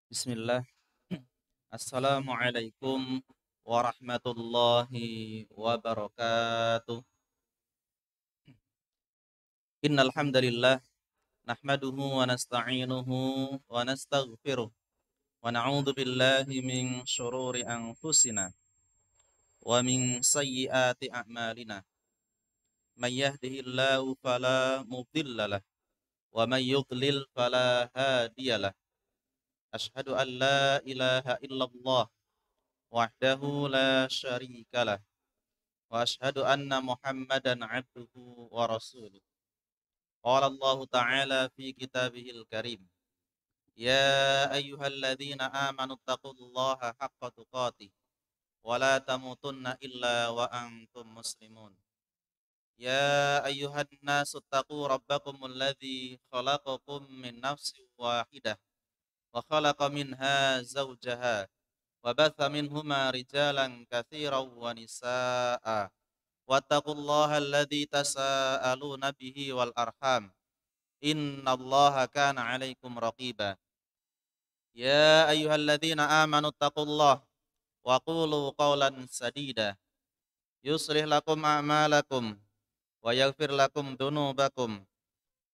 Bismillah. Assalamualaikum warahmatullahi wabarakatuh. Innal hamdalillah nahmaduhu wa nasta'inuhu wa nastaghfiruh wa na'udzu billahi min shururi anfusina wa min sayyiati a'malina. May yahdihillahu fala mudhillalah wa may yudlil fala hadiyalah. Asyhadu an la ilaha illallah wahdahu la syarikalah. Wa asyhadu anna Muhammadan abduhu wa rasuluh. Qala Allah Ta'ala fi kitabihil karim. Ya ayyuhalladzina amanu taqullaha haqqa tuqatih wa la tamutunna illa wa antum muslimun. Ya ayyuhan nasu taqu rabbakumul ladzi khalaqakum min nafsin wahidah wa khalaqa minha zawjaha wa batha minhuma rijalan katsiran wa nisaa'a. Wattaqullaha alladzi tasaaluna bihi wal arham. Innallaha kana 'alaikum raqiba. Ya ayyuhalladzina amanu taqullaha wa qulu qawlan sadida. Yuslih lakum a'malakum wa yaghfir lakum dhunubakum.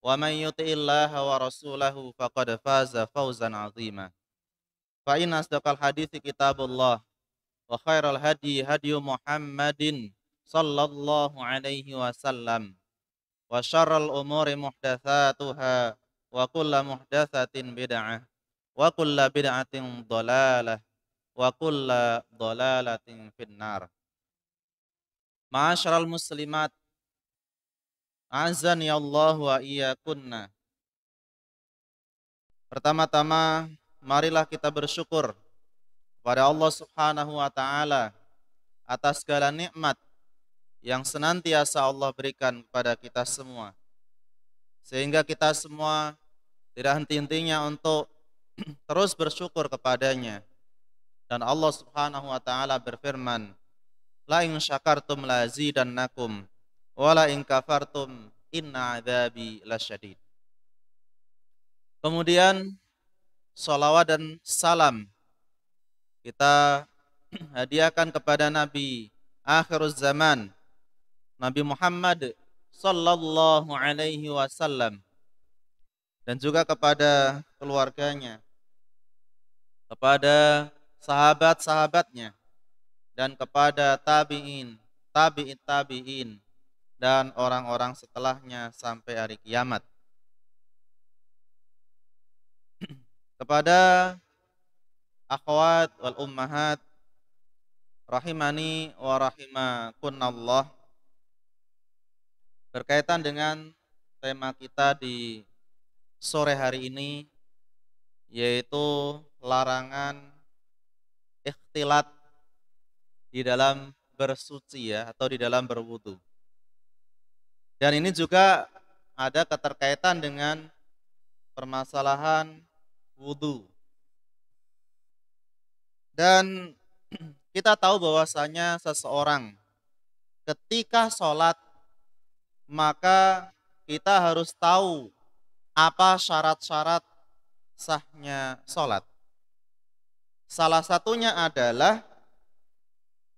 Wa may yuti'illaha wa rasulahu faqad faza fawzan 'azima. Fa inna asdaqal hadithi kitabullah wa khairal hadi hadyu Muhammadin sallallahu alaihi wasallam. Wa syarral umuri muhdatsatuha wa kullu muhdatsatin bid'ah wa kullu bid'atin dhalalah wa kullu dhalalatin finnar. Ma'asyiral muslimat, azani Allah wa iyyakunna. Pertama-tama marilah kita bersyukur kepada Allah Subhanahu wa taala atas segala nikmat yang senantiasa Allah berikan kepada kita semua. Sehingga kita semua tidak henti-hentinya untuk terus bersyukur kepadanya. Dan Allah Subhanahu wa taala berfirman, "La in syakartum lazidannakum wa la in kafartum inna adzabi lasyadid." Kemudian salawat dan salam kita hadiahkan kepada Nabi akhiruz zaman, Nabi Muhammad sallallahu alaihi wasallam, dan juga kepada keluarganya, kepada sahabat-sahabatnya, dan kepada tabi'in, tabi'in, dan orang-orang setelahnya sampai hari kiamat. Kepada akhwat wal ummahat rahimani wa rahimakunallah, berkaitan dengan tema kita di sore hari ini, yaitu larangan ikhtilat di dalam bersuci ya, atau di dalam berwudu. Dan ini juga ada keterkaitan dengan permasalahan wudu. Dan kita tahu bahwasanya seseorang ketika sholat, maka kita harus tahu apa syarat-syarat sahnya sholat. Salah satunya adalah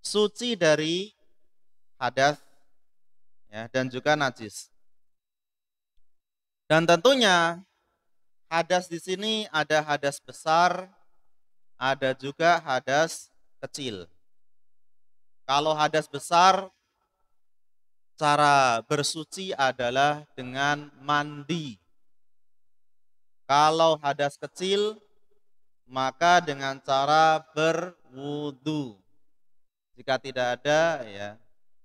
suci dari hadas ya, dan juga najis. Dan tentunya hadas di sini ada hadas besar, ada juga hadas kecil. Kalau hadas besar, cara bersuci adalah dengan mandi. Kalau hadas kecil, maka dengan cara berwudu. Jika tidak ada, ya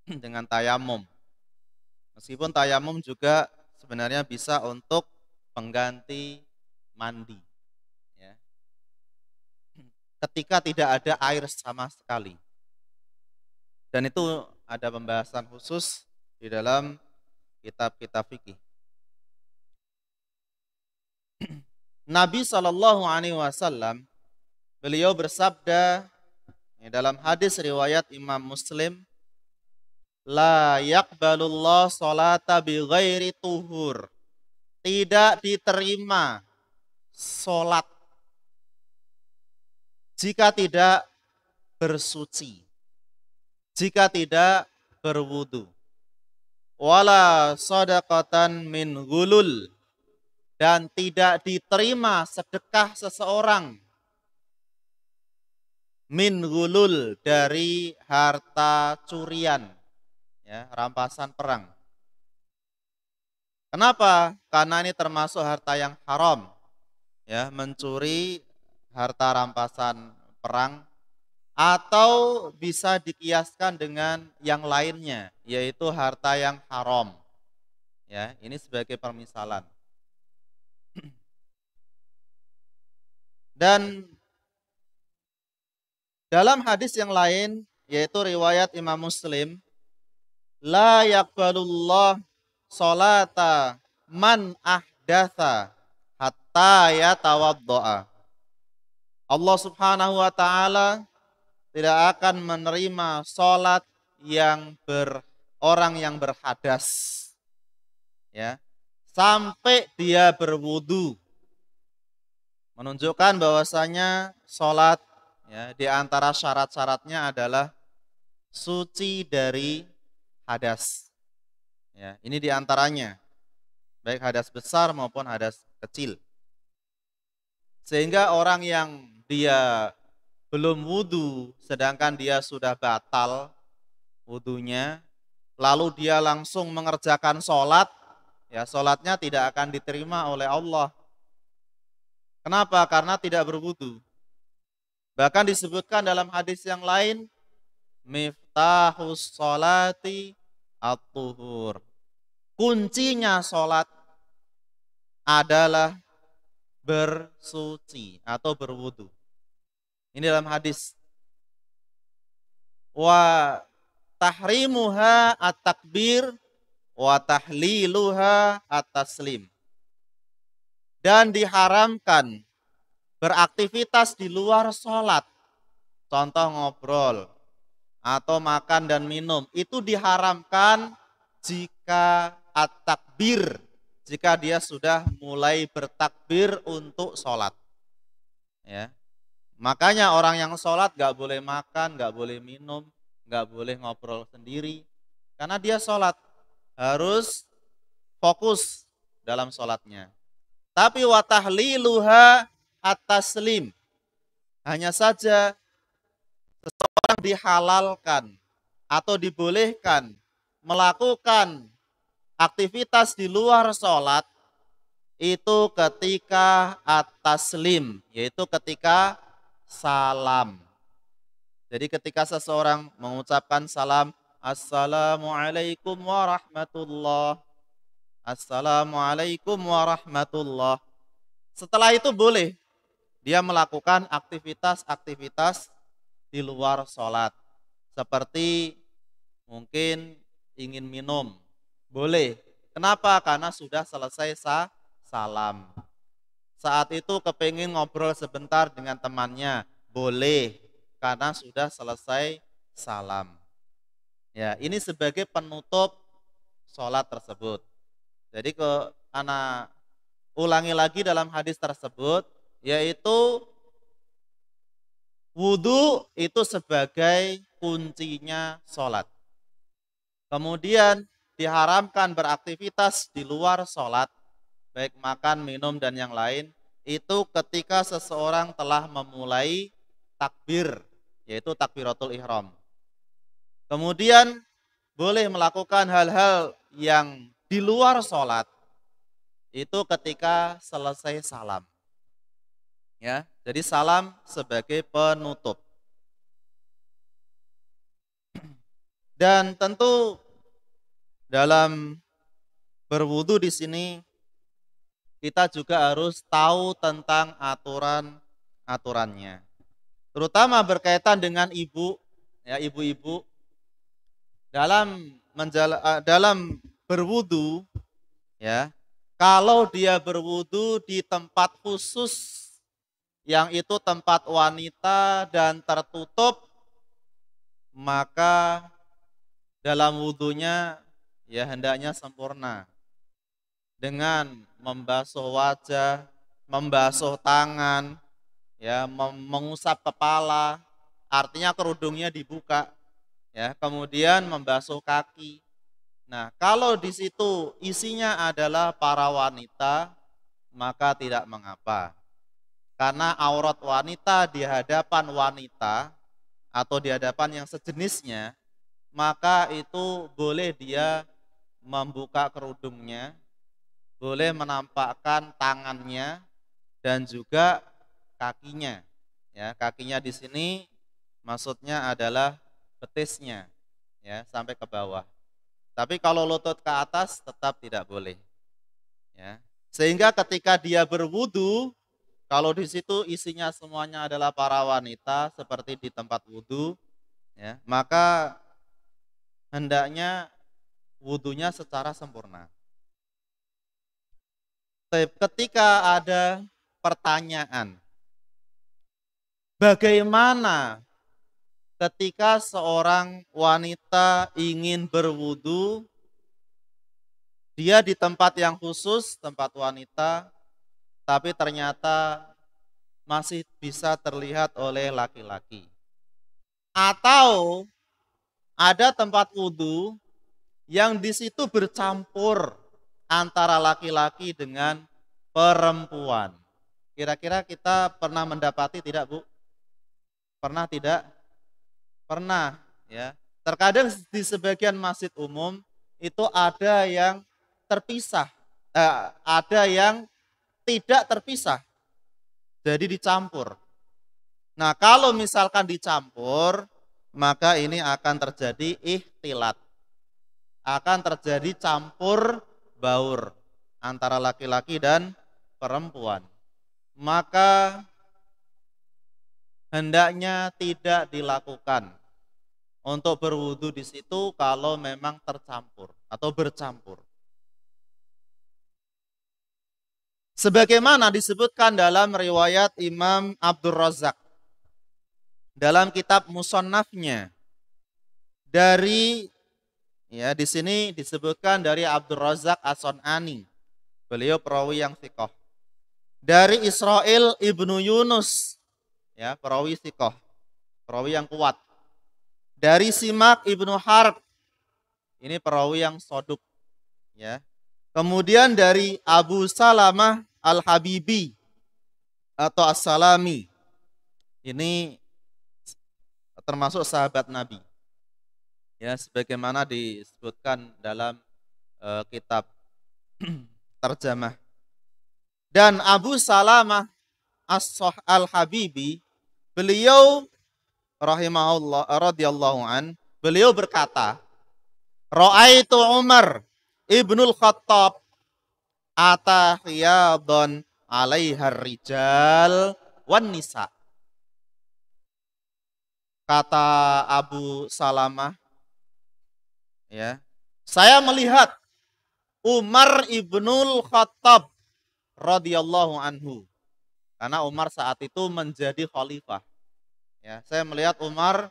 dengan tayamum. Meskipun tayamum juga sebenarnya bisa untuk pengganti mandi. Ya. Ketika tidak ada air sama sekali. Dan itu ada pembahasan khusus di dalam kitab-kitab fikih. Nabi Shallallahu Alaihi Wasallam beliau bersabda dalam hadis riwayat Imam Muslim, la yaqbalullah sholata bi ghairi tuhur. Tidak diterima sholat jika tidak bersuci, jika tidak berwudu. Wala shadaqatan min ghulul, dan tidak diterima sedekah seseorang min ghulul, dari harta curian, ya, rampasan perang. Kenapa? Karena ini termasuk harta yang haram, ya, mencuri harta rampasan perang, atau bisa dikiaskan dengan yang lainnya, yaitu harta yang haram. Ya, ini sebagai permisalan. Dan dalam hadis yang lain, yaitu riwayat Imam Muslim, la yaqbalullah sholata man ahdatha hatta yatawaddo'a. Allah Subhanahu wa taala tidak akan menerima sholat yang orang yang berhadas, ya, sampai dia berwudu. Menunjukkan bahwasanya sholat, ya, di antara syarat-syaratnya adalah suci dari hadas. Ya, ini di antaranya, baik hadas besar maupun hadas kecil. Sehingga orang yang dia belum wudu, sedangkan dia sudah batal wudunya, lalu dia langsung mengerjakan sholat, ya, sholatnya tidak akan diterima oleh Allah. Kenapa? Karena tidak berwudu. Bahkan disebutkan dalam hadis yang lain, miftahus sholati at-tuhur. Kuncinya sholat adalah bersuci atau berwudu. Ini dalam hadis. Wa tahrimuha at-takbir wa tahliluha at-taslim. Dan diharamkan beraktivitas di luar sholat. Contoh ngobrol atau makan dan minum. Itu diharamkan jika at-takbir, jika dia sudah mulai bertakbir untuk sholat. Ya. Makanya orang yang sholat gak boleh makan, gak boleh minum, gak boleh ngobrol sendiri. Karena dia sholat, harus fokus dalam sholatnya. Tapi watahliluha at-taslim, hanya saja seseorang dihalalkan atau dibolehkan melakukan aktivitas di luar sholat itu ketika at-taslim, yaitu ketika salam. Jadi ketika seseorang mengucapkan salam, Assalamualaikum warahmatullah, Assalamualaikum warahmatullah. Setelah itu boleh dia melakukan aktivitas-aktivitas di luar sholat. Seperti mungkin ingin minum, boleh. Kenapa? Karena sudah selesai salam. Saat itu kepingin ngobrol sebentar dengan temannya, boleh, karena sudah selesai salam. Ya, ini sebagai penutup sholat tersebut. Jadi anak ulangi lagi dalam hadis tersebut, yaitu wudu itu sebagai kuncinya sholat. Kemudian diharamkan beraktivitas di luar sholat, baik makan, minum, dan yang lain, itu ketika seseorang telah memulai takbir, yaitu takbiratul ihram. Kemudian boleh melakukan hal-hal yang di luar sholat, itu ketika selesai salam. Ya, jadi salam sebagai penutup. Dan tentu dalam berwudu di sini kita juga harus tahu tentang aturan-aturannya. Terutama berkaitan dengan ibu, ya, ibu-ibu dalam berwudu, ya. Kalau dia berwudu di tempat khusus yang itu tempat wanita dan tertutup, maka dalam wudunya ya hendaknya sempurna dengan membasuh wajah, membasuh tangan, ya, mengusap kepala, artinya kerudungnya dibuka, ya, kemudian membasuh kaki. Nah, kalau di situ isinya adalah para wanita, maka tidak mengapa. Karena aurat wanita di hadapan wanita atau di hadapan yang sejenisnya, maka itu boleh dia membuka kerudungnya, boleh menampakkan tangannya dan juga kakinya. Ya, kakinya di sini maksudnya adalah betisnya, ya, sampai ke bawah. Tapi kalau lutut ke atas tetap tidak boleh. Ya. Sehingga ketika dia berwudu, kalau di situ isinya semuanya adalah para wanita seperti di tempat wudu, ya, maka hendaknya wudunya secara sempurna. Ketika ada pertanyaan, bagaimana ketika seorang wanita ingin berwudu, dia di tempat yang khusus, tempat wanita, tapi ternyata masih bisa terlihat oleh laki-laki. Atau ada tempat wudu yang di situ bercampur antara laki-laki dengan perempuan. Kira-kira kita pernah mendapati tidak, Bu? Pernah tidak? Pernah, ya. Terkadang di sebagian masjid umum itu ada yang terpisah, ada yang tidak terpisah. Jadi dicampur. Nah, kalau misalkan dicampur, maka ini akan terjadi ikhtilat. Akan terjadi campur baur antara laki-laki dan perempuan. Maka hendaknya tidak dilakukan untuk berwudu di situ kalau memang tercampur atau bercampur. Sebagaimana disebutkan dalam riwayat Imam Abdur Razak dalam kitab Musannafnya dari, ya, di sini disebutkan dari Abdur Razak As-Sun'ani. Beliau perawi yang thiqah. Dari Israil ibnu Yunus, ya, perawi thiqah, perawi yang kuat. Dari Simak ibnu Harb, ini perawi yang soduk, ya. Kemudian dari Abu Salamah Al-Habibi atau As-Salami, ini termasuk sahabat Nabi, ya, sebagaimana disebutkan dalam kitab terjemah. Dan Abu Salamah Al-Habibi, beliau rahimahullah radhiyallahu an, beliau berkata, Ra'aitu Umar ibnul Khattab ata khiyadun 'alaihar rijal wan nisa. Kata Abu Salamah, ya, saya melihat Umar ibnul Khattab radhiyallahu anhu, karena Umar saat itu menjadi khalifah. Ya, saya melihat Umar,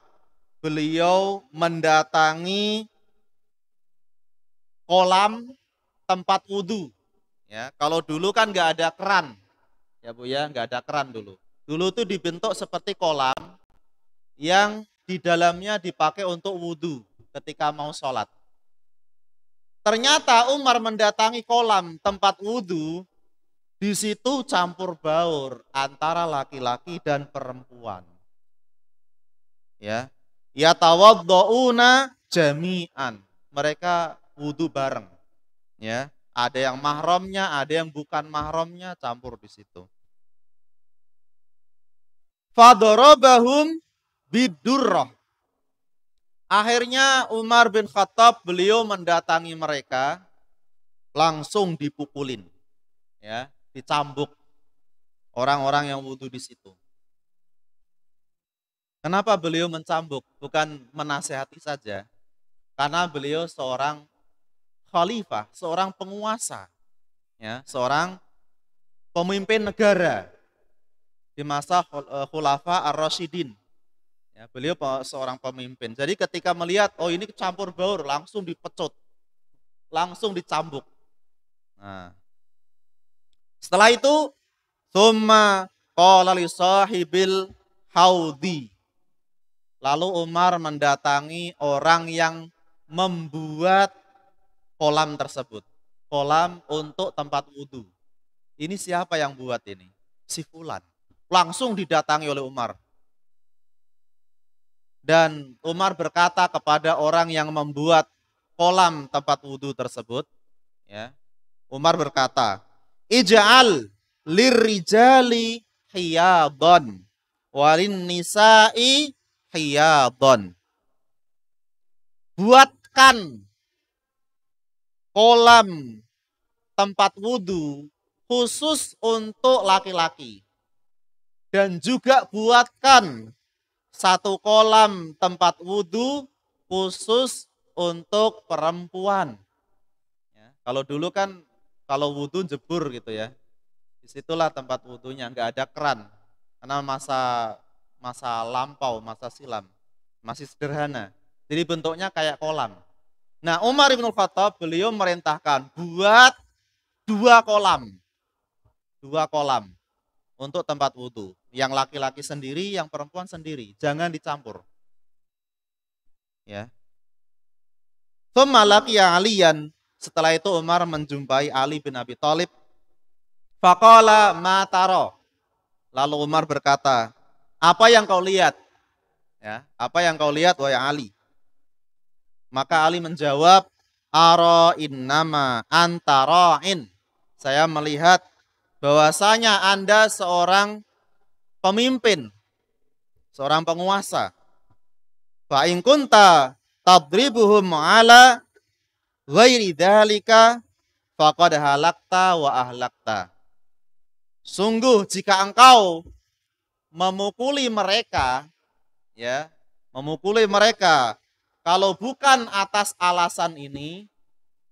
beliau mendatangi kolam tempat wudhu. Ya, kalau dulu kan nggak ada keran, ya Bu, ya, nggak ada keran dulu. Dulu itu dibentuk seperti kolam yang di dalamnya dipakai untuk wudhu ketika mau sholat. Ternyata Umar mendatangi kolam tempat wudhu, di situ campur baur antara laki-laki dan perempuan. Ya, yatawaddauna jami'an. Mereka wudhu bareng. Ya, ada yang mahramnya, ada yang bukan mahramnya, campur di situ. Fadarabahum bidurrah. Akhirnya Umar bin Khattab, beliau mendatangi mereka, langsung dipukulin, ya, dicambuk orang-orang yang wudhu di situ. Kenapa beliau mencambuk? Bukan menasehati saja. Karena beliau seorang khalifah, seorang penguasa, ya, seorang pemimpin negara di masa Khulafa Ar-Rasyidin. Ya, beliau seorang pemimpin. Jadi ketika melihat, oh ini campur baur, langsung dipecut, langsung dicambuk. Nah, setelah itu, summa qala li sahibil haudi. Lalu Umar mendatangi orang yang membuat kolam tersebut. Kolam untuk tempat wudhu. Ini siapa yang buat ini? Si fulan. Langsung didatangi oleh Umar. Dan Umar berkata kepada orang yang membuat kolam tempat wudhu tersebut, ya, Umar berkata, Ij'al lirrijali hiyadon walin nisa'i hiyadon. Buatkan kolam tempat wudhu khusus untuk laki-laki. Dan juga buatkan satu kolam tempat wudhu khusus untuk perempuan. Ya, kalau dulu kan kalau wudhu jebur gitu ya. Disitulah tempat wudhunya, nggak ada keran. Karena masa lampau, masa silam. Masih sederhana. Jadi bentuknya kayak kolam. Nah, Umar bin Khattab beliau merintahkan buat dua kolam. Dua kolam untuk tempat wudhu. Yang laki-laki sendiri, yang perempuan sendiri. Jangan dicampur. Ya. Thumma Aliyan. Setelah itu Umar menjumpai Ali bin Abi Thalib. Faqala ma taro. Lalu Umar berkata, apa yang kau lihat? Ya, apa yang kau lihat wahai Ali? Maka Ali menjawab, ara innama anta ra'in. Saya melihat bahwasanya Anda seorang pemimpin, seorang penguasa. Fa in kunta tadribuhum ala ghairi dzalika faqad halakta wa ahlakta. Sungguh jika engkau memukuli mereka, ya, memukuli mereka kalau bukan atas alasan ini,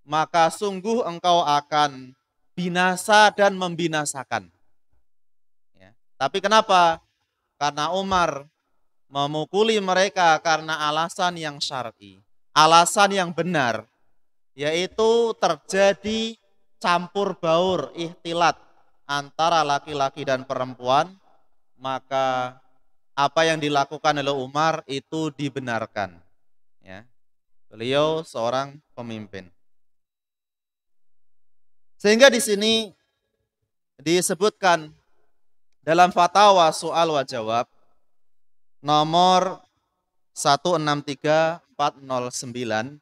maka sungguh engkau akan binasa dan membinasakan. Ya. Tapi kenapa? Karena Umar memukuli mereka karena alasan yang syar'i, alasan yang benar, yaitu terjadi campur baur, ikhtilat antara laki-laki dan perempuan, maka apa yang dilakukan oleh Umar itu dibenarkan. Ya. Beliau seorang pemimpin. Sehingga di sini disebutkan dalam fatwa soal wa jawab nomor 163409,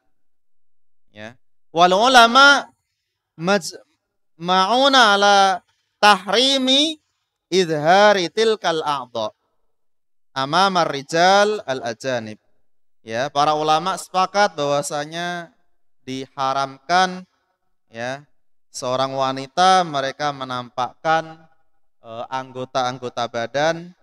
ya. Wal ulama ma'una ala tahrimi idhari tilkal a'dha amama rijal al-ajanib. Ya, para ulama sepakat bahwasanya diharamkan, ya, seorang wanita mereka menampakkan anggota-anggota badan,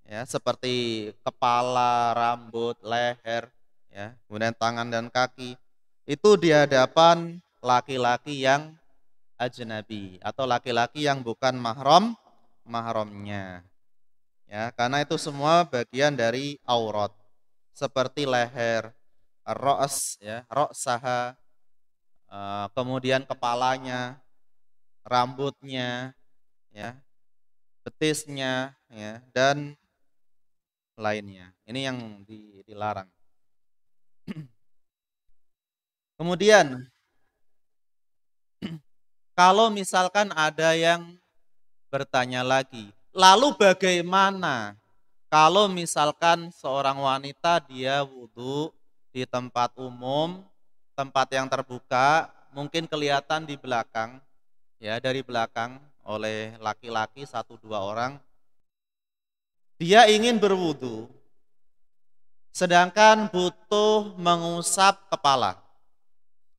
ya, seperti kepala, rambut, leher, ya, kemudian tangan dan kaki itu di hadapan laki-laki yang ajnabi atau laki-laki yang bukan mahramnya. Ya, karena itu semua bagian dari aurat. Seperti leher, ra's, ya, ra'saha, kemudian kepalanya, rambutnya, ya, betisnya, ya, dan lainnya. Ini yang dilarang. Kemudian kalau misalkan ada yang bertanya lagi, lalu bagaimana kalau misalkan seorang wanita dia wudhu di tempat umum, tempat yang terbuka, mungkin kelihatan di belakang, ya, dari belakang oleh laki-laki 1-2 orang, dia ingin berwudhu, sedangkan butuh mengusap kepala,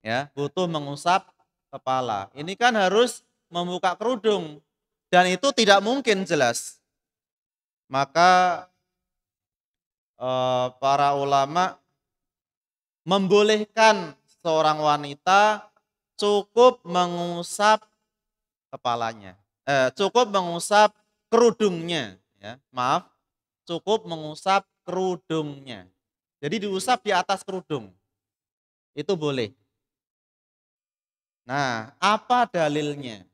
ya, butuh mengusap kepala. Ini kan harus membuka kerudung dan itu tidak mungkin jelas. Maka para ulama membolehkan seorang wanita cukup mengusap kepalanya, cukup mengusap kerudungnya, ya, maaf, cukup mengusap kerudungnya. Jadi diusap di atas kerudung, itu boleh. Nah, apa dalilnya?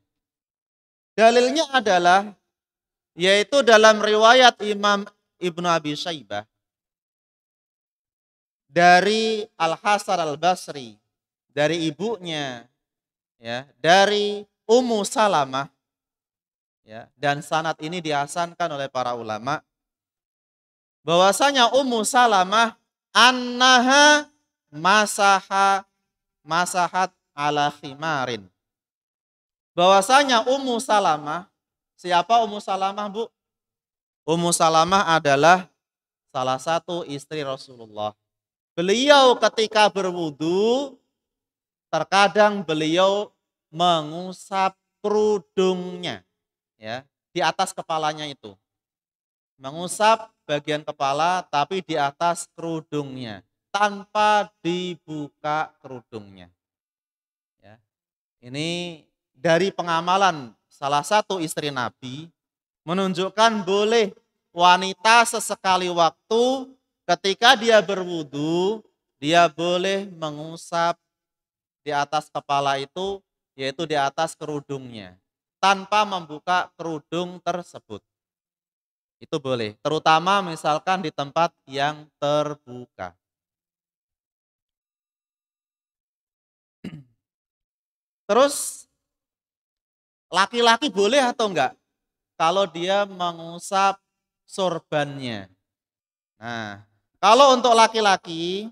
Dalilnya adalah Yaitu dalam riwayat Imam Ibnu Abi Syaibah dari Al-Hasan Al-Basri, dari ibunya, ya, dari Ummu Salamah, ya, dan sanad ini dihasankan oleh para ulama bahwasanya Ummu Salamah annaha masahat ala khimarin. Bahwasanya Ummu Salamah, siapa Ummu Salamah, Bu? Ummu Salamah adalah salah satu istri Rasulullah. Beliau ketika berwudu, terkadang beliau mengusap kerudungnya, ya, di atas kepalanya itu. Mengusap bagian kepala tapi di atas kerudungnya tanpa dibuka kerudungnya. Ya. Ini dari pengamalan salah satu istri Nabi menunjukkan boleh wanita sesekali waktu ketika dia berwudu, dia boleh mengusap di atas kepala itu, yaitu di atas kerudungnya, tanpa membuka kerudung tersebut. Itu boleh, terutama misalkan di tempat yang terbuka. Terus laki-laki boleh atau enggak kalau dia mengusap sorbannya? Nah, kalau untuk laki-laki,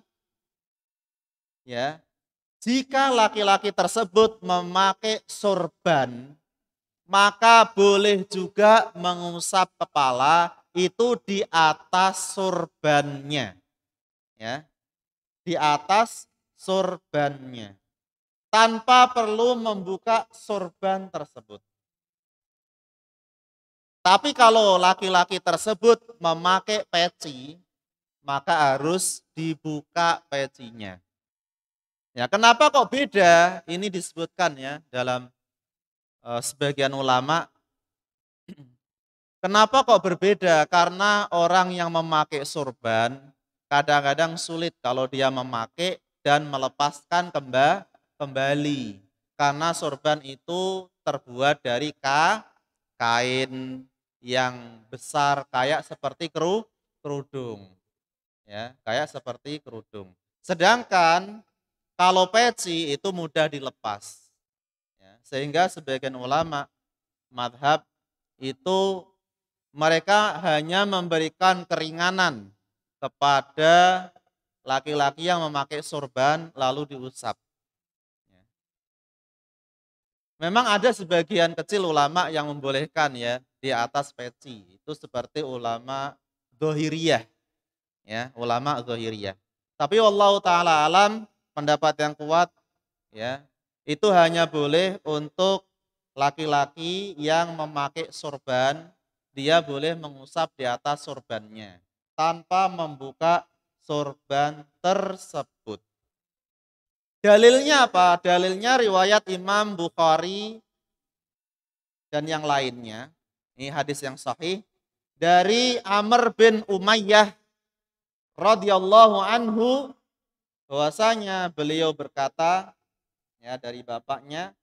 ya, jika laki-laki tersebut memakai sorban, maka boleh juga mengusap kepala itu di atas sorbannya, ya, di atas sorbannya, tanpa perlu membuka sorban tersebut. Tapi kalau laki-laki tersebut memakai peci, maka harus dibuka pecinya. Ya, kenapa kok beda? Ini disebutkan ya dalam sebagian ulama. Kenapa kok berbeda? Karena orang yang memakai sorban kadang-kadang sulit kalau dia memakai dan melepaskan kembali. Karena sorban itu terbuat dari kain yang besar kayak seperti kerudung. Ya, kayak seperti kerudung. Sedangkan kalau peci itu mudah dilepas. Ya, sehingga sebagian ulama madhab itu mereka hanya memberikan keringanan kepada laki-laki yang memakai sorban lalu diusap. Ya. Memang ada sebagian kecil ulama yang membolehkan ya di atas peci. Itu seperti ulama Dzahiriyah, ya, ulama Dzahiriyah. Tapi wallahu taala alam, pendapat yang kuat, ya, itu hanya boleh untuk laki-laki yang memakai sorban, dia boleh mengusap di atas sorbannya tanpa membuka sorban tersebut. Dalilnya apa? Dalilnya riwayat Imam Bukhari dan yang lainnya. Ini hadis yang sahih dari Amr bin Umayyah radhiyallahu anhu, bahwasanya beliau berkata, ya, dari bapaknya,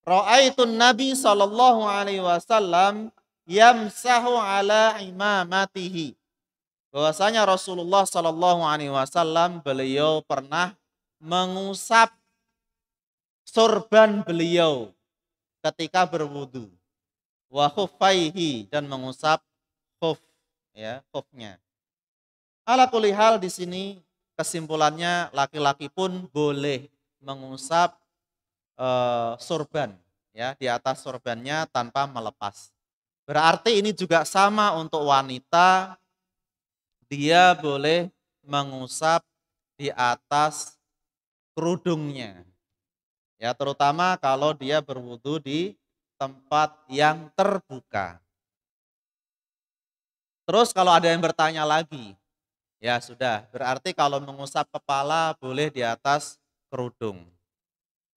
ra'aitun Nabi sallallahu alaihi wasallam yamsahu ala imamatihi. Bahwasanya Rasulullah sallallahu alaihi wasallam beliau pernah mengusap sorban beliau ketika berwudu. Wa khuffaihi, dan mengusap khuf, ya, khufnya. Ala kulli hal, di sini kesimpulannya laki-laki pun boleh mengusap sorban, ya, di atas sorbannya tanpa melepas. Berarti ini juga sama untuk wanita, dia boleh mengusap di atas kerudungnya. Ya, terutama kalau dia berwudu di tempat yang terbuka. Terus kalau ada yang bertanya lagi, ya sudah, berarti kalau mengusap kepala boleh di atas kerudung.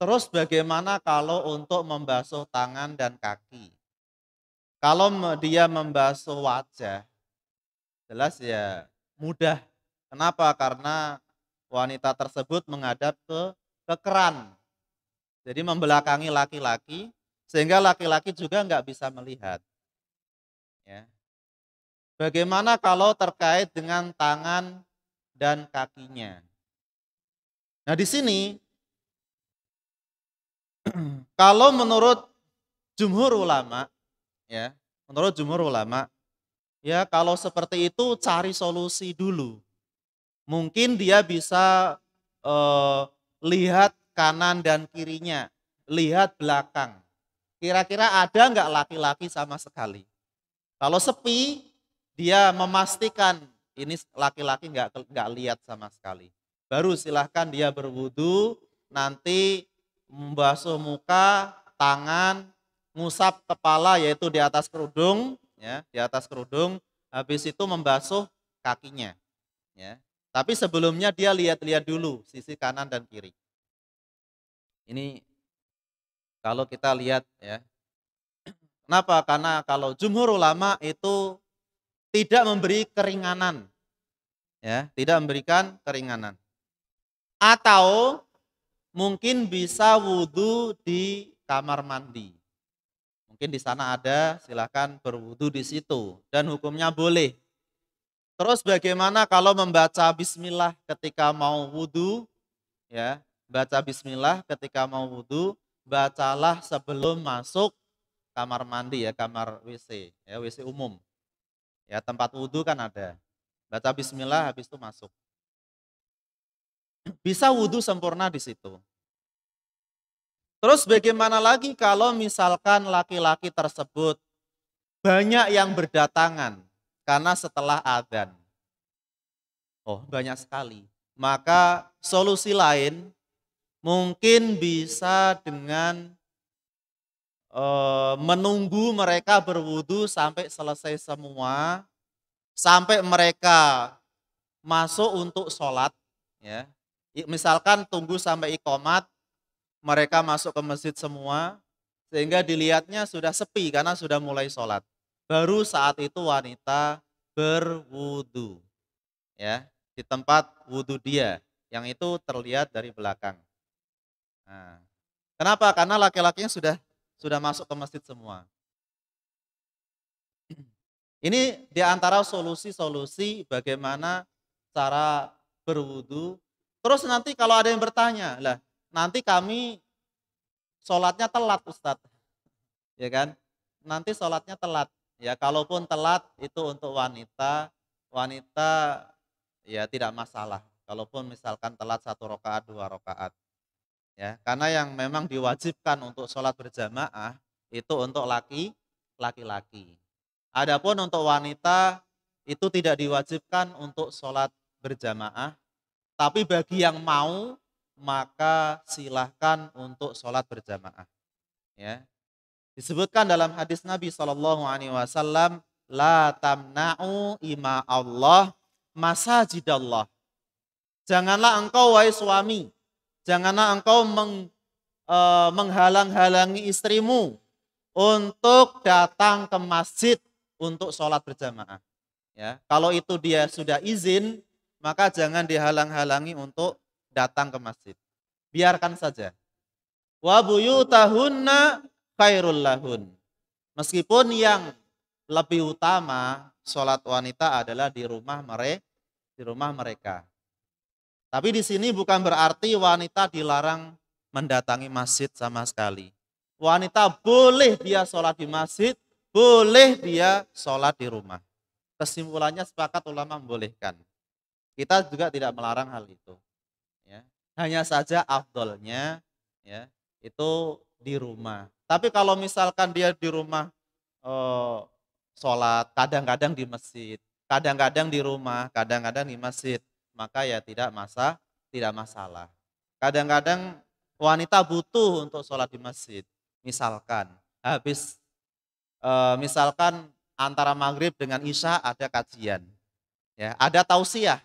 Terus bagaimana kalau untuk membasuh tangan dan kaki? Kalau dia membasuh wajah, jelas ya mudah. Kenapa? Karena wanita tersebut menghadap ke keran. Jadi membelakangi laki-laki, sehingga laki-laki juga nggak bisa melihat. Ya. Bagaimana kalau terkait dengan tangan dan kakinya? Nah, di sini kalau menurut jumhur ulama, ya, menurut jumhur ulama, ya kalau seperti itu cari solusi dulu. Mungkin dia bisa eh, lihat kanan dan kirinya, lihat belakang. Kira-kira ada nggak laki-laki sama sekali? Kalau sepi, dia memastikan ini laki-laki nggak lihat sama sekali. Baru silahkan dia berwudu, nanti membasuh muka, tangan, ngusap kepala yaitu di atas kerudung, ya, di atas kerudung. Habis itu membasuh kakinya, ya. Tapi sebelumnya dia lihat-lihat dulu sisi kanan dan kiri. Ini kalau kita lihat, ya. Kenapa? Karena kalau jumhur ulama itu tidak memberi keringanan, ya, tidak memberikan keringanan. Atau mungkin bisa wudhu di kamar mandi. Mungkin di sana ada, silakan berwudhu di situ dan hukumnya boleh. Terus bagaimana kalau membaca bismillah ketika mau wudhu, ya, baca bismillah ketika mau wudhu, bacalah sebelum masuk kamar mandi, ya, kamar WC, ya, WC umum. Ya, tempat wudhu kan ada. Baca bismillah habis itu masuk. Bisa wudhu sempurna di situ. Terus bagaimana lagi kalau misalkan laki-laki tersebut banyak yang berdatangan karena setelah adzan. Oh, banyak sekali. Maka solusi lain mungkin bisa dengan menunggu mereka berwudu sampai selesai semua, sampai mereka masuk untuk sholat, ya. Misalkan tunggu sampai iqomat, mereka masuk ke masjid semua, sehingga dilihatnya sudah sepi karena sudah mulai sholat. Baru saat itu wanita berwudu, ya, di tempat wudu dia, yang itu terlihat dari belakang. Nah, kenapa? Karena laki-lakinya sudah masuk ke masjid semua. Ini di antara solusi-solusi bagaimana cara berwudu. Terus nanti kalau ada yang bertanya, lah nanti kami sholatnya telat Ustadz, ya kan? Nanti sholatnya telat. Ya kalaupun telat itu untuk wanita, wanita ya tidak masalah. Kalaupun misalkan telat 1 rakaat, 2 rakaat, ya karena yang memang diwajibkan untuk sholat berjamaah itu untuk laki-laki. Adapun untuk wanita itu tidak diwajibkan untuk sholat berjamaah, tapi bagi yang mau maka silahkan untuk sholat berjamaah. Ya, disebutkan dalam hadis Nabi Shallallahu Alaihi Wasallam, la tamna'u ima Allah masajidallah. Janganlah engkau wahai suami, janganlah engkau menghalang-halangi istrimu untuk datang ke masjid untuk sholat berjamaah. Ya, kalau itu dia sudah izin, maka jangan dihalang-halangi untuk datang ke masjid. Biarkan saja. Wa buyutahunna khairul lahun. Meskipun yang lebih utama sholat wanita adalah di rumah mereka. Tapi di sini bukan berarti wanita dilarang mendatangi masjid sama sekali. Wanita boleh dia sholat di masjid, boleh dia sholat di rumah. Kesimpulannya sepakat ulama membolehkan. Kita juga tidak melarang hal itu. Ya. Hanya saja afdolnya, ya, itu di rumah. Tapi kalau misalkan dia di rumah sholat, kadang-kadang di masjid, kadang-kadang di rumah, kadang-kadang di masjid, maka ya tidak masalah. Kadang-kadang wanita butuh untuk sholat di masjid. Misalkan misalkan antara maghrib dengan isya ada kajian, ya, ada tausiah,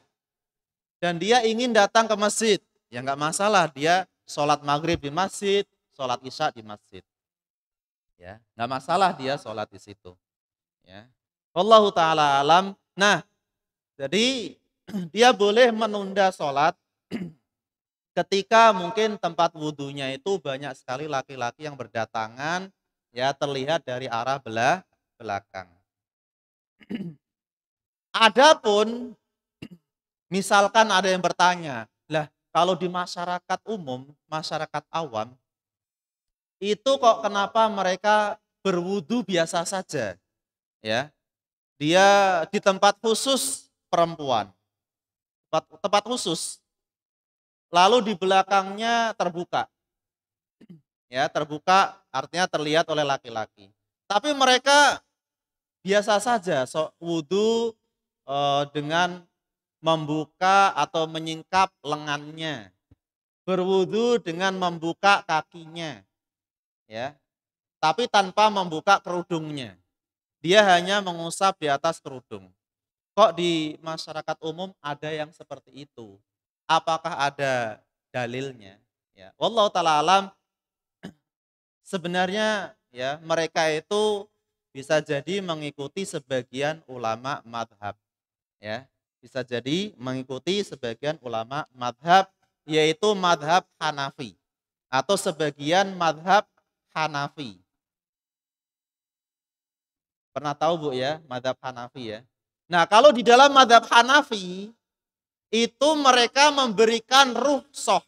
dan dia ingin datang ke masjid, ya nggak masalah dia sholat maghrib di masjid, sholat isya di masjid, ya nggak masalah dia sholat di situ, ya. Wallahu taala alam. Nah, jadi dia boleh menunda sholat ketika mungkin tempat wudhunya itu banyak sekali laki-laki yang berdatangan, ya terlihat dari arah belakang. Adapun misalkan ada yang bertanya, lah kalau di masyarakat umum, masyarakat awam, itu kok kenapa mereka berwudu biasa saja, ya? Dia di tempat khusus perempuan, tempat khusus, lalu di belakangnya terbuka, ya terbuka artinya terlihat oleh laki-laki. Tapi mereka biasa saja wudu dengan membuka atau menyingkap lengannya, berwudu dengan membuka kakinya, ya, tapi tanpa membuka kerudungnya. Dia hanya mengusap di atas kerudung. Kok di masyarakat umum ada yang seperti itu? Apakah ada dalilnya? Ya, wallahu taala alam, sebenarnya ya mereka itu bisa jadi mengikuti sebagian ulama madhab, ya bisa jadi mengikuti sebagian ulama madhab, yaitu madhab Hanafi atau sebagian madhab Hanafi. Pernah tahu Bu ya madhab Hanafi ya? Nah kalau di dalam madhab Hanafi itu mereka memberikan rukhsah,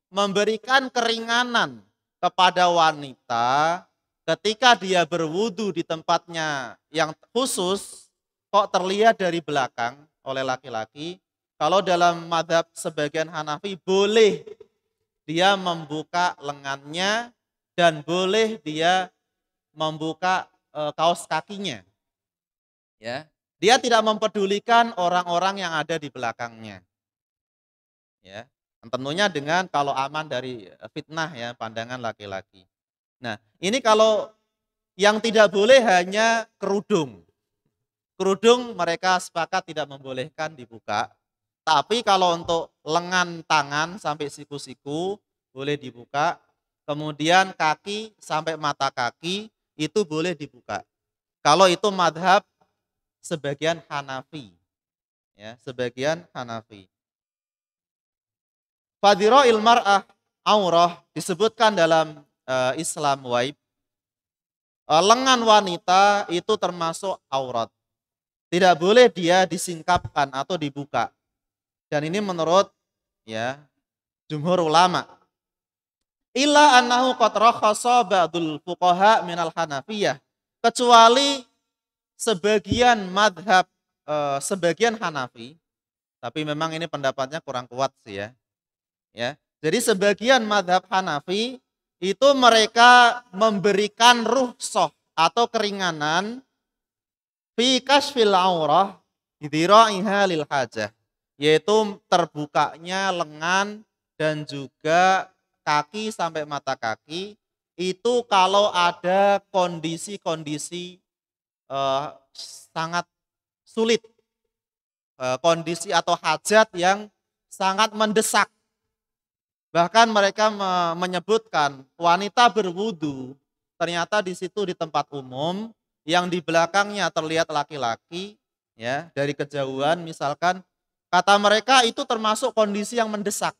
memberikan keringanan kepada wanita ketika dia berwudu di tempatnya yang khusus kok terlihat dari belakang oleh laki-laki. Kalau dalam madhab sebagian Hanafi boleh dia membuka lengannya dan boleh dia membuka kaos kakinya. Ya, dia tidak mempedulikan orang-orang yang ada di belakangnya. Ya, tentunya dengan kalau aman dari fitnah ya pandangan laki-laki. Nah, ini kalau yang tidak boleh hanya kerudung. Kerudung mereka sepakat tidak membolehkan dibuka. Tapi kalau untuk lengan tangan sampai siku-siku boleh dibuka. Kemudian kaki sampai mata kaki itu boleh dibuka. Kalau itu madhab sebagian Hanafi. Ya, sebagian Hanafi. Fadhira'il mar'ah aurah disebutkan dalam Islam waib. Lengan wanita itu termasuk aurat. Tidak boleh dia disingkapkan atau dibuka. Dan ini menurut ya jumhur ulama. Illa annahu qad rakhasa ba'dul fuqaha minal Hanafiyah. Kecuali sebagian madhab sebagian Hanafi, tapi memang ini pendapatnya kurang kuat sih ya. Ya. Jadi sebagian madhab Hanafi itu mereka memberikan rukhsah atau keringanan fi kasfil aurah bidira'iha lil hajah, yaitu terbukanya lengan dan juga kaki sampai mata kaki itu kalau ada kondisi-kondisi sangat sulit, kondisi atau hajat yang sangat mendesak. Bahkan mereka menyebutkan wanita berwudu, ternyata di situ di tempat umum yang di belakangnya terlihat laki-laki, ya dari kejauhan misalkan, kata mereka itu termasuk kondisi yang mendesak,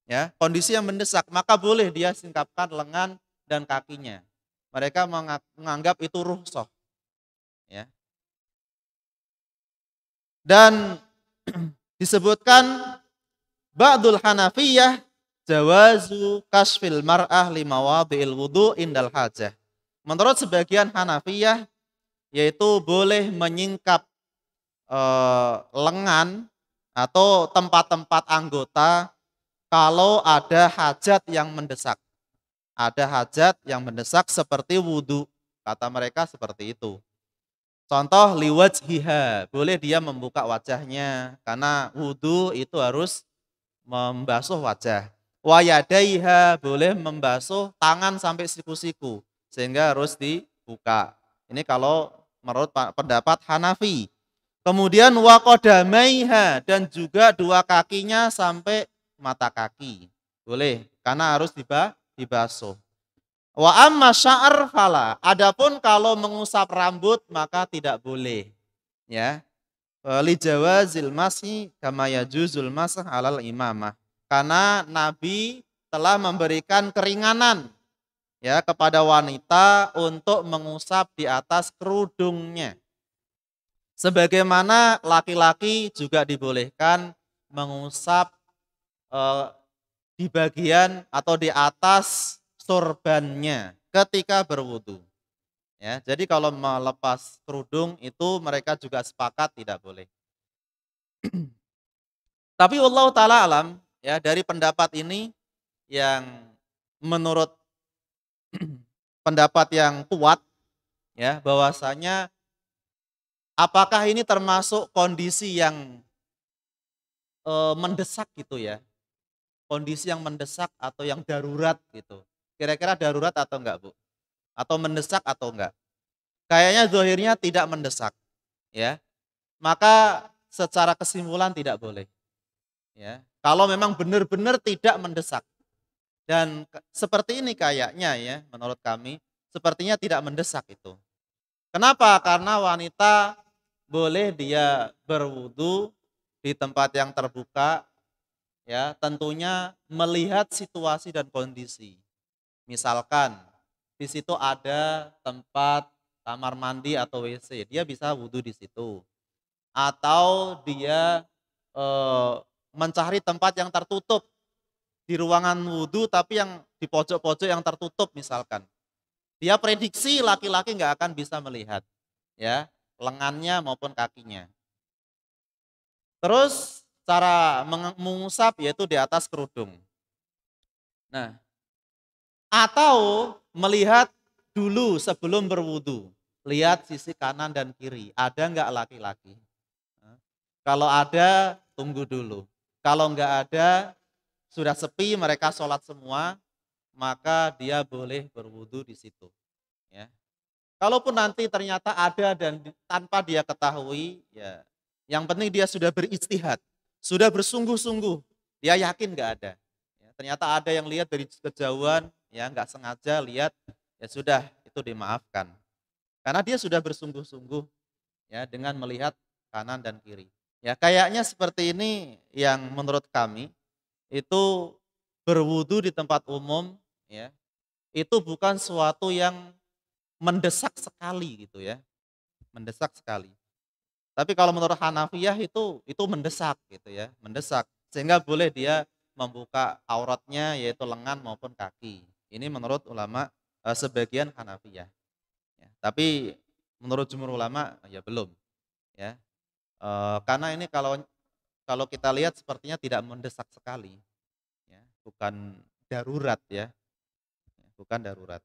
ya kondisi yang mendesak, maka boleh dia singkapkan lengan dan kakinya. Mereka menganggap itu rukhsah, ya. Dan disebutkan ba'dul Hanafiyah jawazu kasfil mar'ah limawadhi'il wudu indal hajah. Menurut sebagian Hanafiyah yaitu boleh menyingkap lengan atau tempat-tempat anggota kalau ada hajat yang mendesak. Ada hajat yang mendesak seperti wudu. Kata mereka seperti itu. Contoh liwajhiha, boleh dia membuka wajahnya karena wudu itu harus membasuh wajah. Wayadaiha, boleh membasuh tangan sampai siku-siku sehingga harus dibuka. Ini kalau menurut pendapat Hanafi. Kemudian waqadamaiha, dan juga dua kakinya sampai mata kaki. Boleh karena harus dibasuh. Wa amma sya'ar fala. Adapun kalau mengusap rambut maka tidak boleh. Ya. Li jawazil masih kama yajuzul masah alal imamah. Karena Nabi telah memberikan keringanan ya kepada wanita untuk mengusap di atas kerudungnya. Sebagaimana laki-laki juga dibolehkan mengusap eh, di bagian atau di atas sorbannya ketika berwudu. Ya, jadi kalau melepas kerudung itu mereka juga sepakat tidak boleh. Tapi Allah taala alam ya dari pendapat ini yang menurut pendapat yang kuat ya bahwasanya apakah ini termasuk kondisi yang mendesak gitu ya. Kondisi yang mendesak atau yang darurat gitu. Kira-kira darurat atau enggak, Bu? Atau mendesak atau enggak? Kayaknya zahirnya tidak mendesak, ya. Maka secara kesimpulan tidak boleh, ya. Kalau memang benar-benar tidak mendesak dan seperti ini kayaknya ya, menurut kami sepertinya tidak mendesak itu. Kenapa? Karena wanita boleh dia berwudu di tempat yang terbuka, ya, tentunya melihat situasi dan kondisi. Misalkan di situ ada tempat kamar mandi atau WC, dia bisa wudhu di situ. Atau dia eh, mencari tempat yang tertutup di ruangan wudhu tapi yang di pojok-pojok yang tertutup misalkan. Dia prediksi laki-laki nggak akan bisa melihat, ya, lengannya maupun kakinya. Terus cara mengusap yaitu di atas kerudung. Nah, atau melihat dulu sebelum berwudu. Lihat sisi kanan dan kiri. Ada nggak laki-laki? Kalau ada, tunggu dulu. Kalau nggak ada, sudah sepi, mereka sholat semua, maka dia boleh berwudu di situ. Ya. Kalaupun nanti ternyata ada dan tanpa dia ketahui, ya, yang penting dia sudah beristihad, sudah bersungguh-sungguh, dia yakin nggak ada. Ya, ternyata ada yang lihat dari kejauhan, ya nggak sengaja lihat, ya sudah itu dimaafkan. Karena dia sudah bersungguh-sungguh ya dengan melihat kanan dan kiri. Ya kayaknya seperti ini yang menurut kami itu berwudu di tempat umum ya itu bukan suatu yang mendesak sekali gitu ya, mendesak sekali. Tapi kalau menurut Hanafiyah itu mendesak gitu ya, mendesak sehingga boleh dia membuka auratnya yaitu lengan maupun kaki. Ini menurut ulama sebagian Hanafiyah. Ya. Tapi menurut jumhur ulama ya belum ya. Karena ini kalau kalau kita lihat sepertinya tidak mendesak sekali ya, bukan darurat ya, bukan darurat.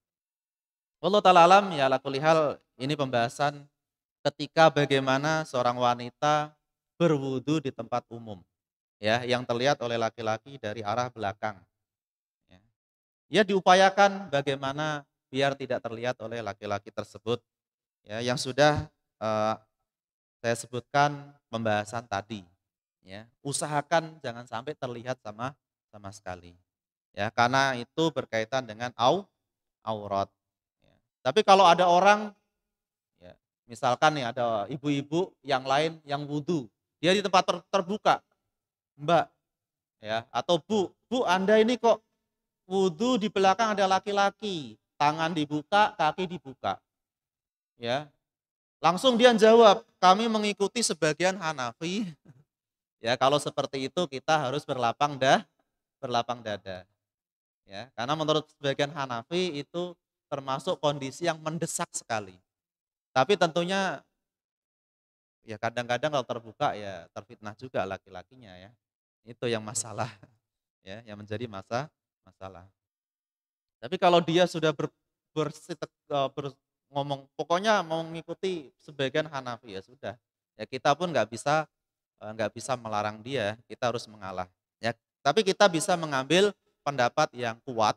Wallahu taala alam ya ala kulli hal ini pembahasan ketika bagaimana seorang wanita berwudu di tempat umum ya yang terlihat oleh laki-laki dari arah belakang ya. Ya diupayakan bagaimana biar tidak terlihat oleh laki-laki tersebut ya yang sudah eh, saya sebutkan pembahasan tadi ya. Usahakan jangan sampai terlihat sama sama sekali. Ya, karena itu berkaitan dengan aurat. Ya. Tapi kalau ada orang ya, misalkan nih ada ibu-ibu yang lain yang wudhu, dia di tempat terbuka, Mbak, ya, atau Bu, Anda ini kok wudhu di belakang ada laki-laki, tangan dibuka, kaki dibuka, ya. Langsung dia jawab, kami mengikuti sebagian Hanafi. Ya, kalau seperti itu kita harus berlapang dada. Ya, karena menurut sebagian Hanafi itu termasuk kondisi yang mendesak sekali. Tapi tentunya ya kadang-kadang kalau terbuka ya terfitnah juga laki-lakinya ya. Itu yang masalah ya, yang menjadi masalah. Tapi kalau dia sudah ngomong pokoknya mau mengikuti sebagian Hanafi ya sudah. Ya kita pun nggak bisa melarang dia, kita harus mengalah. Ya, tapi kita bisa mengambil pendapat yang kuat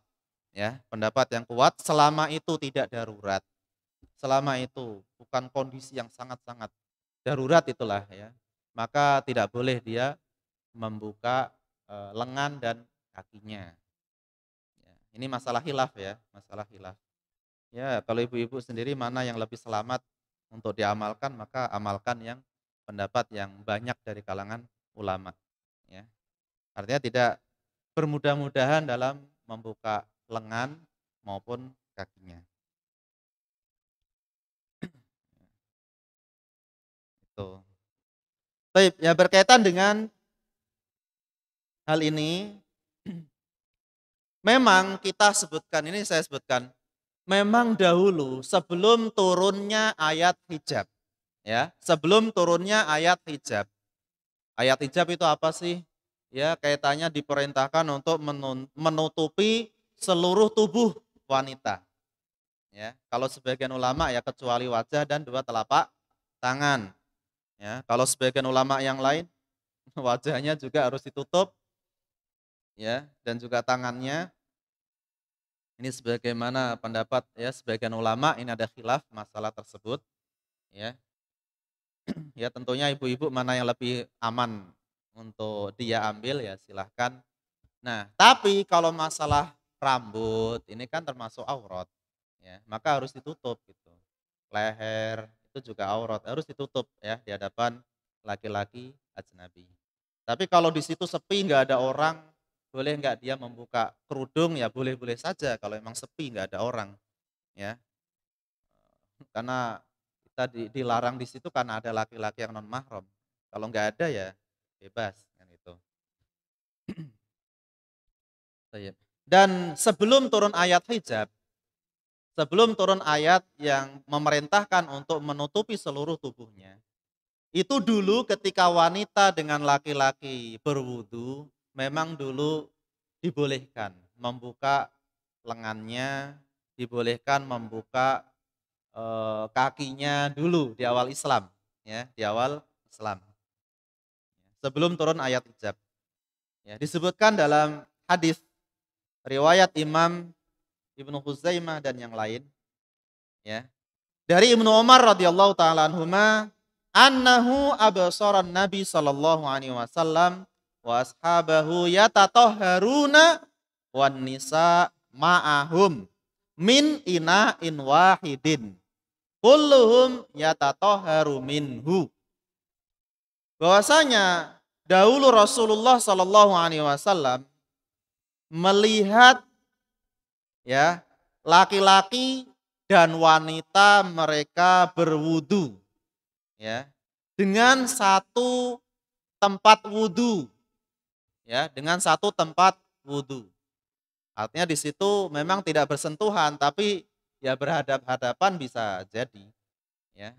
ya, pendapat yang kuat selama itu tidak darurat. Selama itu bukan kondisi yang sangat-sangat darurat itulah ya. Maka tidak boleh dia membuka lengan dan kakinya. Ya, ini masalah khilaf ya, masalah khilaf. Ya, kalau ibu-ibu sendiri mana yang lebih selamat untuk diamalkan, maka amalkan yang pendapat yang banyak dari kalangan ulama. Ya. Artinya tidak bermudah-mudahan dalam membuka lengan maupun kakinya. Itu. Baik, ya berkaitan dengan hal ini, memang kita sebutkan, ini saya sebutkan, memang dahulu sebelum turunnya ayat hijab, ya, sebelum turunnya ayat hijab. Ayat hijab itu apa sih? Ya, kaitannya diperintahkan untuk menutupi seluruh tubuh wanita. Ya, kalau sebagian ulama ya kecuali wajah dan dua telapak tangan. Ya, kalau sebagian ulama yang lain wajahnya juga harus ditutup, ya, dan juga tangannya. Ini sebagaimana pendapat ya sebagian ulama, ini ada khilaf masalah tersebut, ya. Ya tentunya ibu-ibu mana yang lebih aman untuk dia ambil ya silahkan. Nah, tapi kalau masalah rambut ini kan termasuk aurat, ya, maka harus ditutup gitu. Leher itu juga aurat, harus ditutup ya di hadapan laki-laki ajnabi. Tapi kalau di situ sepi nggak ada orang, boleh nggak dia membuka kerudung ya boleh-boleh saja kalau memang sepi nggak ada orang, ya. Karena kita dilarang di situ karena ada laki-laki yang non mahram. Kalau nggak ada ya bebas kan itu. Baik. Dan sebelum turun ayat yang memerintahkan untuk menutupi seluruh tubuhnya, itu dulu ketika wanita dengan laki-laki berwudu, memang dulu dibolehkan membuka lengannya, dibolehkan membuka kakinya dulu di awal Islam, ya, di awal Islam. Sebelum turun ayat hijab. Ya, disebutkan dalam hadis riwayat Imam Ibnu Khuzaimah dan yang lain, ya. Dari Ibnu Umar radhiyallahu taala anhuma annahu absaran Nabi sallallahu alaihi wasallam wa ashabahu yatatahharuna wan nisa ma'ahum min ina'in wahidin kulluhum yatatahharu minhu. Bahwasanya dahulu Rasulullah sallallahu alaihi wasallam melihat ya laki-laki dan wanita mereka berwudu ya dengan satu tempat wudu, ya, dengan satu tempat wudu. Artinya di situ memang tidak bersentuhan tapi ya berhadap-hadapan bisa jadi, ya.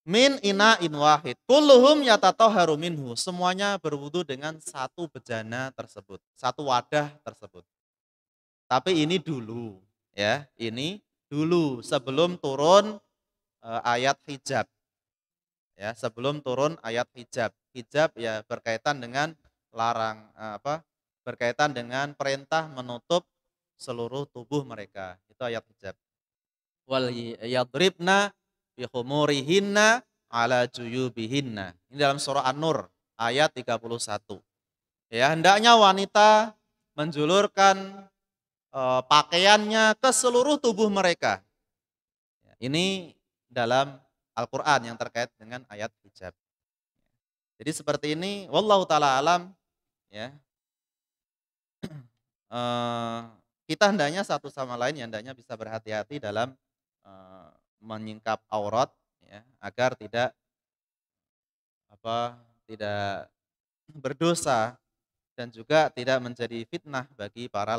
Min ina'in wahid kulluhum yatatahharu minhu, semuanya berwudu dengan satu bejana tersebut, satu wadah tersebut. Tapi ini dulu, ya, ini dulu sebelum turun ayat hijab. Ya, sebelum turun ayat hijab. Hijab ya berkaitan dengan berkaitan dengan perintah menutup seluruh tubuh mereka. Itu ayat hijab. Wal yadribna bi khumurihinna ala juyubihinna. Ini dalam surah An-Nur ayat 31. Ya, hendaknya wanita menjulurkan pakaiannya ke seluruh tubuh mereka. Ini dalam Al-Qur'an yang terkait dengan ayat hijab. Jadi seperti ini, wallahu taala alam, ya. Eh, kita hendaknya satu sama lain ya hendaknya bisa berhati-hati dalam menyingkap aurat, ya, agar apa tidak berdosa dan juga tidak menjadi fitnah bagi para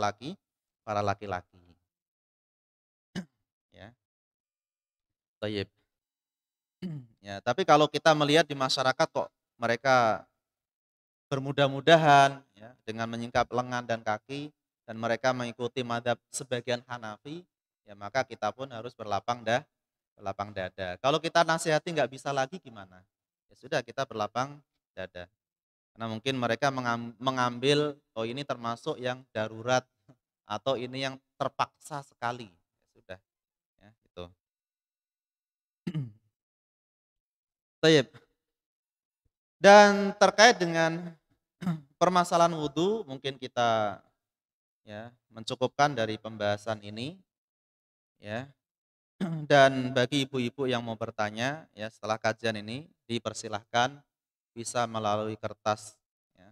laki-laki, ya. Baik. Ya, tapi kalau kita melihat di masyarakat kok mereka bermudah-mudahan ya dengan menyingkap lengan dan kaki dan mereka mengikuti mazhab sebagian Hanafi, ya maka kita pun harus berlapang dada. Kalau kita nasihati nggak bisa lagi gimana? Ya sudah kita berlapang dada. Karena mungkin mereka mengambil oh ini termasuk yang darurat atau ini yang terpaksa sekali. Ya sudah, ya gitu. Baik. Dan terkait dengan permasalahan wudhu mungkin kita ya mencukupkan dari pembahasan ini, ya. Dan bagi ibu-ibu yang mau bertanya ya setelah kajian ini dipersilahkan bisa melalui kertas, ya.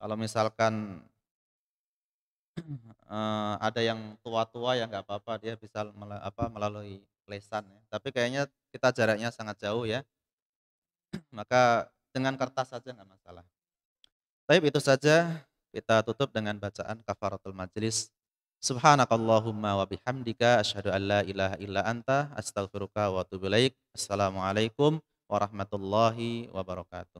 Kalau misalkan ada yang tua-tua ya nggak apa-apa dia bisa melalui lesan ya. Tapi kayaknya kita jaraknya sangat jauh ya. Maka dengan kertas saja nggak masalah. Baik, itu saja, kita tutup dengan bacaan kafaratul majlis. Subhanakallahumma wa bihamdika asyhadu an la ilaha illa anta astaghfiruka wa atubu ilaik. Assalamualaikum warahmatullahi wabarakatuh.